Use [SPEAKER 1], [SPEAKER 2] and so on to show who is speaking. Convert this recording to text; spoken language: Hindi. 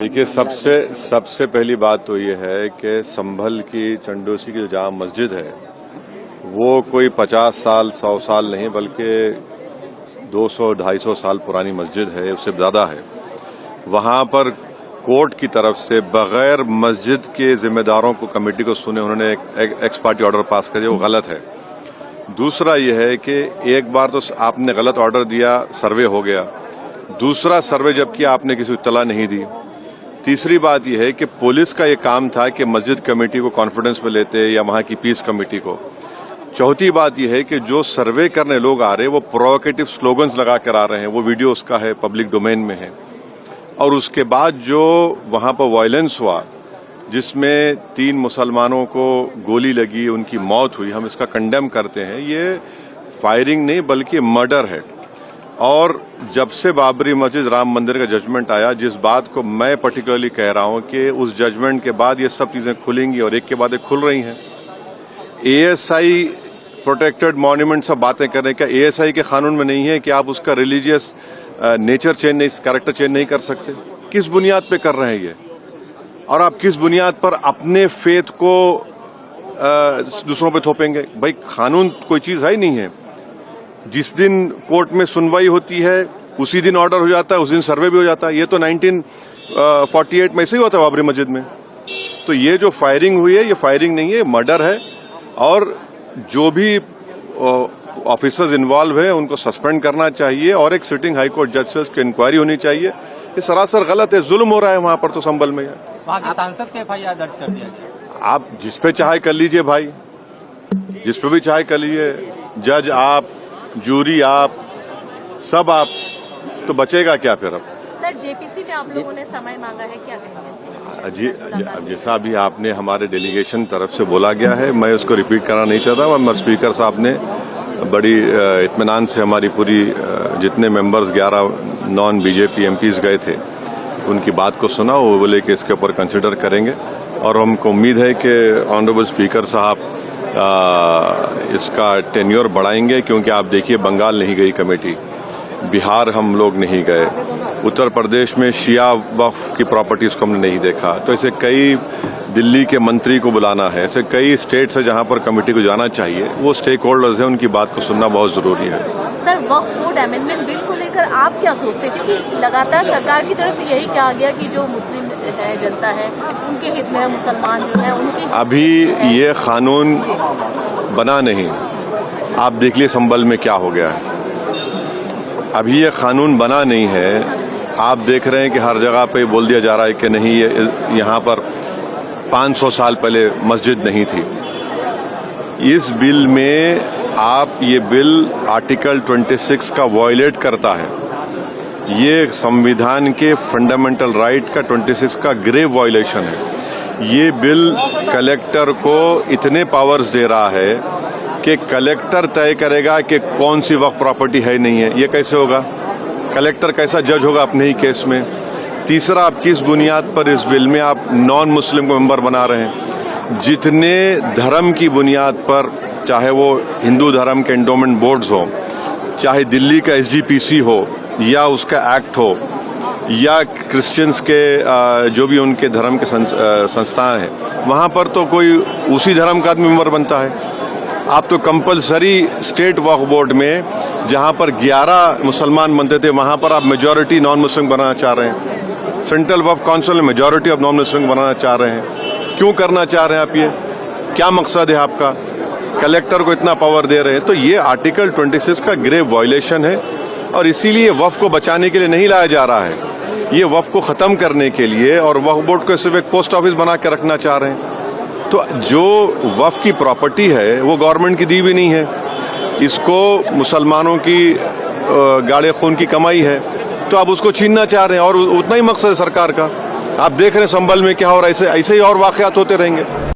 [SPEAKER 1] देखिए, सबसे पहली बात तो ये है कि संभल की चंडोसी की जो जामा मस्जिद है वो कोई 50 साल 100 साल नहीं बल्कि 200-250 साल पुरानी मस्जिद है, उससे ज्यादा है। वहां पर कोर्ट की तरफ से बगैर मस्जिद के जिम्मेदारों को कमेटी को सुने उन्होंने एक एक्स पार्टी ऑर्डर पास कर दिया, वो गलत है। दूसरा ये है कि एक बार तो आपने गलत ऑर्डर दिया, सर्वे हो गया, दूसरा सर्वे जब किया आपने किसी को इत्तला नहीं दी। तीसरी बात यह है कि पुलिस का ये काम था कि मस्जिद कमेटी को कॉन्फिडेंस में लेते या वहां की पीस कमेटी को। चौथी बात यह है कि जो सर्वे करने लोग आ रहे हैं वो प्रोवोकेटिव स्लोगन्स लगा कर आ रहे हैं, वो वीडियो उसका है, पब्लिक डोमेन में है। और उसके बाद जो वहां पर वायलेंस हुआ जिसमें 3 मुसलमानों को गोली लगी, उनकी मौत हुई, हम इसका कंडेम करते हैं। ये फायरिंग नहीं बल्कि मर्डर है। और जब से बाबरी मस्जिद राम मंदिर का जजमेंट आया, जिस बात को मैं पर्टिकुलरली कह रहा हूं कि उस जजमेंट के बाद ये सब चीजें खुलेंगी और एक के बाद एक खुल रही हैं। एएसआई प्रोटेक्टेड मॉन्यूमेंट सब बातें कर रहे हैं, क्या एएसआई के कानून में नहीं है कि आप उसका रिलीजियस नेचर चेंज नहीं, कैरेक्टर चेंज नहीं कर सकते? किस बुनियाद पे कर रहे हैं ये? और आप किस बुनियाद पर अपने फेथ को दूसरों पे थोपेंगे? भाई, कानून कोई चीज है ही नहीं है। जिस दिन कोर्ट में सुनवाई होती है उसी दिन ऑर्डर हो जाता है, उस दिन सर्वे भी हो जाता है। ये तो 1948 में ऐसे ही होता है बाबरी मस्जिद में। तो ये जो फायरिंग हुई है ये फायरिंग नहीं है, मर्डर है। और जो भी ऑफिसर्स इन्वॉल्व है उनको सस्पेंड करना चाहिए और एक सिटिंग हाईकोर्ट जज से उसकी इंक्वायरी होनी चाहिए। ये सरासर गलत है, जुल्म हो रहा है वहां पर। तो संभल में
[SPEAKER 2] वहां के सांसद के एफआईआर दर्ज कर दिया।
[SPEAKER 1] आप जिस पे चाहे कर लीजिए भाई, जिस पे भी चाहे कर लीजिए, जज आप, जूरी आप, सब आप, तो बचेगा क्या फिर? अब
[SPEAKER 3] सर, जेपीसी में आप लोगों ने समय मांगा है, क्या कहेंगे?
[SPEAKER 1] जी, जैसा अभी आपने हमारे डेलीगेशन तरफ से बोला गया है, मैं उसको रिपीट करना नहीं चाहता। मगर स्पीकर साहब ने बड़ी इत्मीनान से हमारी पूरी जितने मेंबर्स 11 नॉन बीजेपी एमपीज गए थे उनकी बात को सुना। वो बोले कि इसके ऊपर कंसिडर करेंगे और हमको उम्मीद है कि ऑनरेबल स्पीकर साहब इसका टेन्योर बढ़ाएंगे। क्योंकि आप देखिए, बंगाल नहीं गई कमेटी, बिहार हम लोग नहीं गए, उत्तर प्रदेश में शिया वक्फ की प्रॉपर्टीज को हमने नहीं देखा। तो ऐसे कई, दिल्ली के मंत्री को बुलाना है, ऐसे कई स्टेट्स है जहां पर कमेटी को जाना चाहिए। वो स्टेक होल्डर्स हैं, उनकी बात को सुनना बहुत जरूरी है।
[SPEAKER 3] सर, वक्फ बोर्ड अमेंडमेंट बिल को लेकर आप क्या सोचते हैं? क्योंकि लगातार सरकार की तरफ से यही कहा गया कि जो मुस्लिम है, जनता है, उनके हित में है, मुसलमान जो है उनके
[SPEAKER 1] अभी ये कानून बना नहीं। आप देख लिए संभल में क्या हो गया है। अभी ये कानून बना नहीं है। आप देख रहे हैं कि हर जगह पे बोल दिया जा रहा है कि नहीं, ये यहाँ पर 500 साल पहले मस्जिद नहीं थी। इस बिल में आप, ये बिल आर्टिकल 26 का वायलेट करता है। ये संविधान के फंडामेंटल राइट का 26 का ग्रेव वायलेशन है। ये बिल कलेक्टर को इतने पावर्स दे रहा है कि कलेक्टर तय करेगा कि कौन सी वक्फ प्रॉपर्टी है नहीं है। ये कैसे होगा? कलेक्टर कैसा जज होगा अपने ही केस में? तीसरा, आप किस बुनियाद पर इस बिल में आप नॉन मुस्लिम को मेंबर बना रहे हैं? जितने धर्म की बुनियाद पर, चाहे वो हिंदू धर्म के एंडोमेंट बोर्ड्स हो, चाहे दिल्ली का एसजीपीसी हो या उसका एक्ट हो, या क्रिश्चियंस के जो भी उनके धर्म के संस्थान हैं, वहां पर तो कोई उसी धर्म का आदमी मेंबर बनता है। आप तो कंपलसरी स्टेट वक्फ बोर्ड में जहां पर 11 मुसलमान बनते थे, वहां पर आप मेजॉरिटी नॉन मुस्लिम बनाना चाह रहे हैं। सेंट्रल वक्फ काउंसिल में मेजॉरिटी ऑफ नॉन मुस्लिम बनाना चाह रहे हैं। क्यों करना चाह रहे हैं आप? ये क्या मकसद है आपका? कलेक्टर को इतना पावर दे रहे हैं। तो ये आर्टिकल 26 का ग्रेव वायलेशन है और इसीलिए वक्फ को बचाने के लिए नहीं लाया जा रहा है। ये वक्फ को खत्म करने के लिए, और वक्फ बोर्ड को सिर्फ एक पोस्ट ऑफिस बना के रखना चाह रहे हैं। तो जो वक्फ की प्रॉपर्टी है वो गवर्नमेंट की दी भी नहीं है, इसको मुसलमानों की गाड़े खून की कमाई है, तो आप उसको छीनना चाह रहे हैं। और उतना ही मकसद है सरकार का। आप देख रहे हैं संभल में क्या हो रहा है। ऐसे ही और वाकयात होते रहेंगे।